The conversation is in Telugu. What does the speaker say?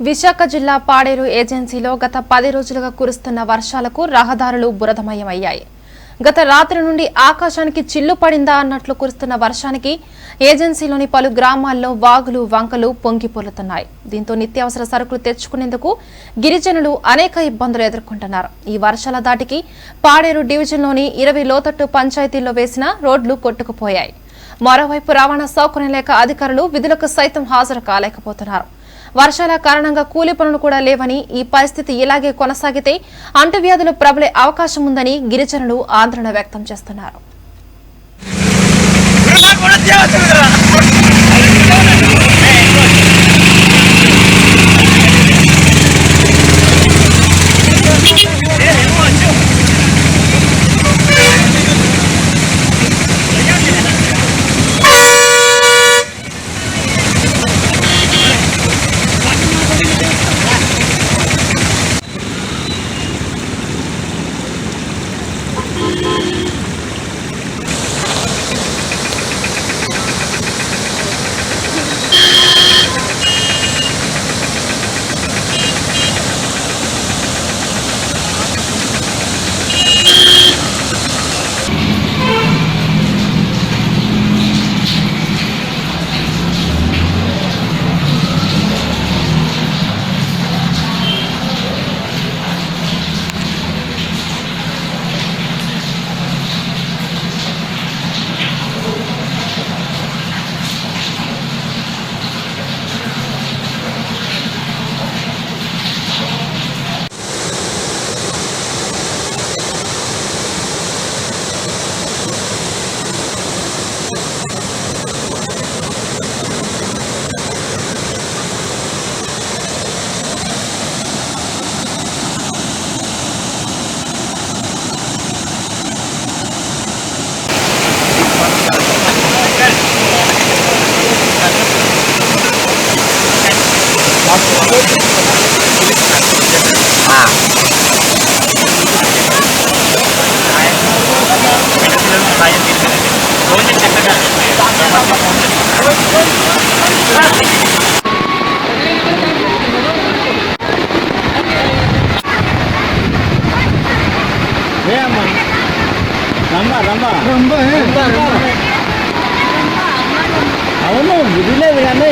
విశాఖ జిల్లా పాడేరు ఏజెన్సీలో గత 10 రోజులుగా కురుస్తున్న వర్షాలకు రహదారులు బురదమయమయ్యాయి. గత రాత్రి నుండి ఆకాశానికి చిల్లు పడిందా అన్నట్లు కురుస్తున్న వర్షానికి ఏజెన్సీలోని పలు గ్రామాల్లో వాగులు వంకలు పొంగిపొర్లుతున్నాయి. దీంతో నిత్యావసర సరుకులు తెచ్చుకునేందుకు గిరిజనులు అనేక ఇబ్బందులు ఎదుర్కొంటున్నారు. ఈ వర్షాల దాటికి పాడేరు డివిజన్లోని 20 లోతట్టు పంచాయతీల్లో వేసిన రోడ్లు కొట్టుకుపోయాయి. మరోవైపు రవాణా సౌకర్యం లేక అధికారులు విధులకు సైతం హాజరు కాలేకపోతున్నారు. వర్షాల కారణంగా కూలీ పనులు కూడా లేవని, ఈ పరిస్థితి ఇలాగే కొనసాగితే అంటువ్యాధులు ప్రబలే అవకాశం ఉందని గిరిజనులు ఆందోళన వ్యక్తం చేస్తున్నారు. అవును విధిలేదు కానీ